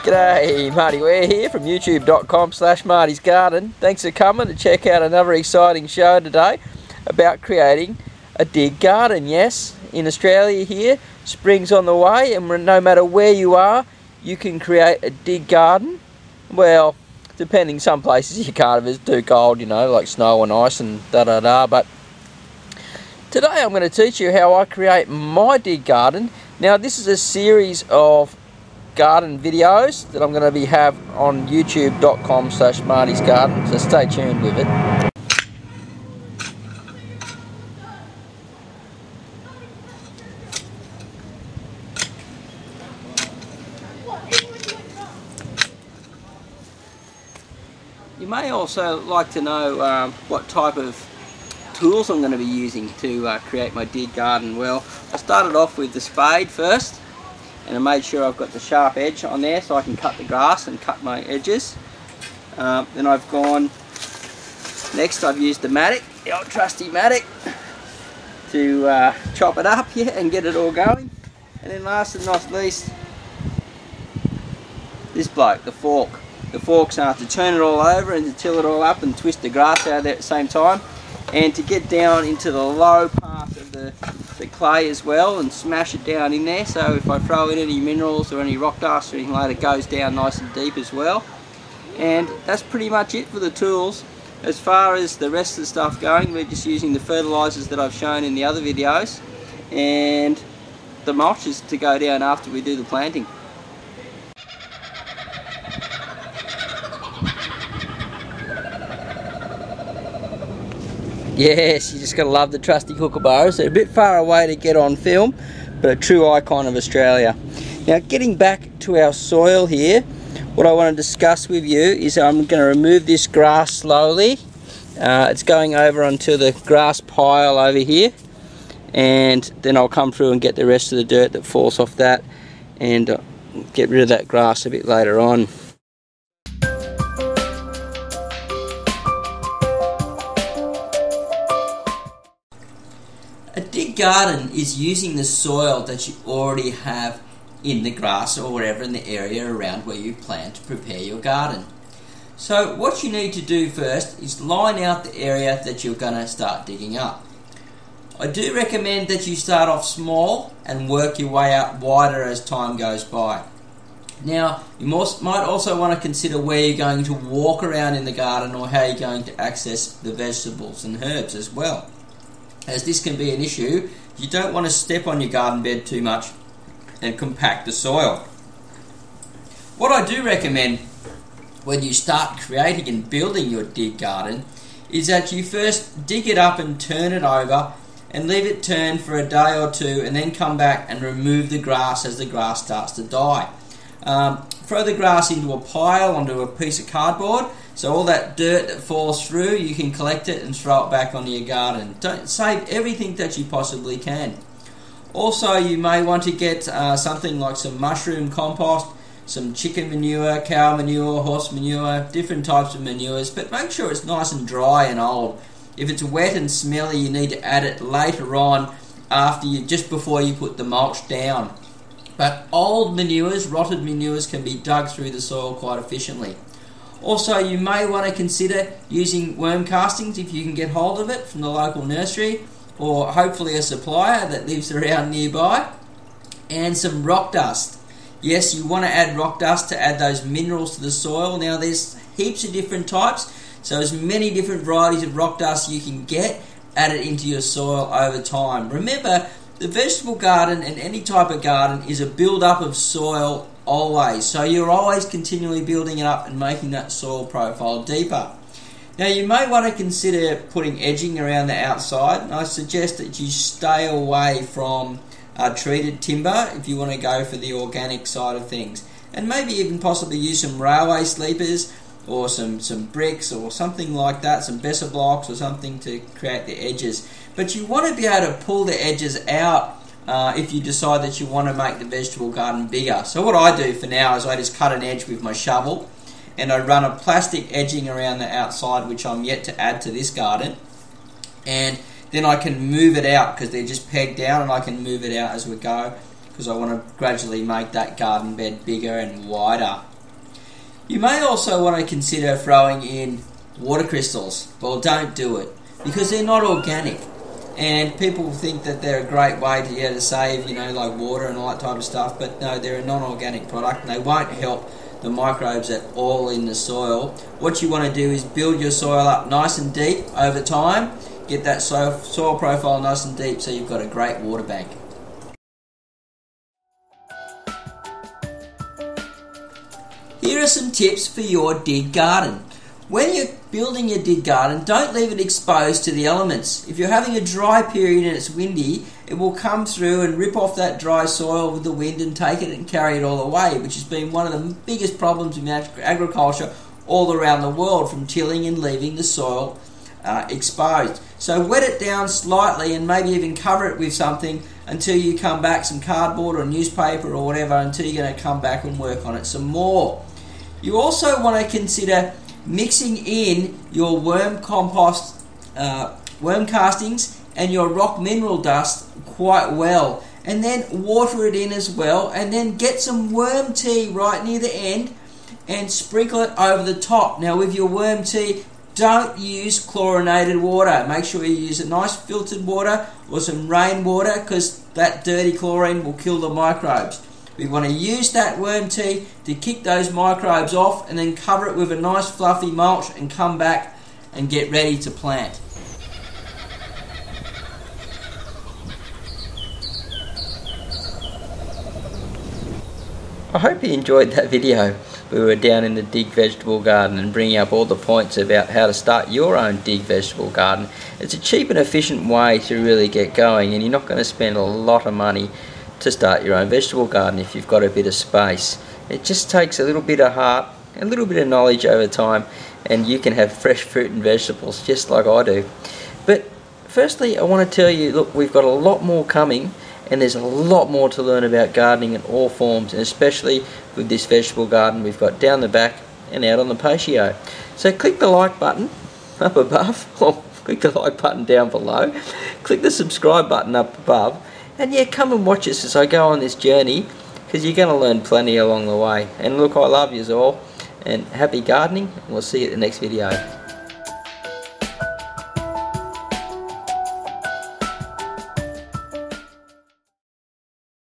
G'day, Marty Ware here from youtube.com/Marty's Garden. Thanks for coming to check out another exciting show today about creating a dig garden. Yes, in Australia here, spring's on the way, and no matter where you are, you can create a dig garden. Well, depending, some places you can't if it's too cold, you know, like snow and ice and da-da-da, but today I'm going to teach you how I create my dig garden. Now, this is a series of garden videos that I'm going to have on youtube.com/Marty's Garden, so stay tuned with it. You may also like to know what type of tools I'm going to be using to create my dig garden. Well, I started off with the spade first, and I made sure I've got the sharp edge on there so I can cut the grass and cut my edges. Then I've gone, next I've used the mattock, the old trusty mattock, to chop it up here and get it all going. And then last and not least, this bloke, the fork. The fork's to turn it all over and to till it all up and twist the grass out there at the same time, and to get down into the low part of the clay as well and smash it down in there, so if I throw in any minerals or any rock dust or anything like that, it goes down nice and deep as well. And that's pretty much it for the tools. As far as the rest of the stuff going, we're just using the fertilizers that I've shown in the other videos and the mulches to go down after we do the planting. Yes, you just got to love the trusty kookaburras. They're a bit far away to get on film, but a true icon of Australia. Now, getting back to our soil here, what I want to discuss with you is I'm going to remove this grass slowly. It's going over onto the grass pile over here, and then I'll come through and get the rest of the dirt that falls off that and get rid of that grass a bit later on. A dig garden is using the soil that you already have in the grass or wherever in the area around where you plan to prepare your garden. So what you need to do first is line out the area that you're going to start digging up. I do recommend that you start off small and work your way out wider as time goes by. Now, you might also want to consider where you're going to walk around in the garden or how you're going to access the vegetables and herbs as well, as this can be an issue. You don't want to step on your garden bed too much and compact the soil. What I do recommend when you start creating and building your dig garden is that you first dig it up and turn it over and leave it turn for a day or two, and then come back and remove the grass as the grass starts to die. Throw the grass into a pile onto a piece of cardboard, so all that dirt that falls through, you can collect it and throw it back onto your garden. Don't save everything that you possibly can. Also, you may want to get something like some mushroom compost, some chicken manure, cow manure, horse manure, different types of manures, but make sure it's nice and dry and old. If it's wet and smelly, you need to add it later on, just before you put the mulch down. But old manures, rotted manures, can be dug through the soil quite efficiently. Also, you may want to consider using worm castings if you can get hold of it from the local nursery, or hopefully a supplier that lives around nearby, and some rock dust. Yes, you want to add rock dust to add those minerals to the soil. Now, there's heaps of different types, so as many different varieties of rock dust you can get, add it into your soil over time. Remember, the vegetable garden and any type of garden is a build-up of soil always, so you're always continually building it up and making that soil profile deeper. Now, you may want to consider putting edging around the outside, and I suggest that you stay away from treated timber if you want to go for the organic side of things, and maybe even possibly use some railway sleepers or some bricks or something like that, some Besser blocks or something to create the edges. But you want to be able to pull the edges out if you decide that you want to make the vegetable garden bigger. So what I do for now is I just cut an edge with my shovel, and I run a plastic edging around the outside, which I'm yet to add to this garden, and then I can move it out because they're just pegged down, and I can move it out as we go because I want to gradually make that garden bed bigger and wider. You may also want to consider throwing in water crystals. Well, don't do it because they're not organic, and people think that they're a great way to save, like water and all that type of stuff, but no, they're a non-organic product and they won't help the microbes at all in the soil. What you want to do is build your soil up nice and deep over time, get that soil profile nice and deep so you've got a great water bank. Here are some tips for your dig garden. When you're building your dig garden, don't leave it exposed to the elements. If you're having a dry period and it's windy, it will come through and rip off that dry soil with the wind and take it and carry it all away, which has been one of the biggest problems in agriculture all around the world, from tilling and leaving the soil exposed. So wet it down slightly and maybe even cover it with something until you come back, some cardboard or newspaper or whatever, until you're going to come back and work on it some more. You also want to consider mixing in your worm compost, worm castings and your rock mineral dust quite well, and then water it in as well, and then get some worm tea right near the end and sprinkle it over the top. Now with your worm tea, don't use chlorinated water. Make sure you use a nice filtered water or some rainwater, because that dirty chlorine will kill the microbes. We want to use that worm tea to kick those microbes off, and then cover it with a nice fluffy mulch and come back and get ready to plant. I hope you enjoyed that video. We were down in the Dig Vegetable Garden and bringing up all the points about how to start your own Dig Vegetable Garden. It's a cheap and efficient way to really get going, and you're not going to spend a lot of money to start your own vegetable garden if you've got a bit of space. It just takes a little bit of heart, a little bit of knowledge over time, and you can have fresh fruit and vegetables just like I do. But firstly, I want to tell you, look, we've got a lot more coming, and there's a lot more to learn about gardening in all forms, and especially with this vegetable garden we've got down the back and out on the patio. So click the like button up above, or click the like button down below, click the subscribe button up above, and yeah, come and watch us as I go on this journey, because you're going to learn plenty along the way. And look, I love yous all, and happy gardening, and we'll see you at the next video.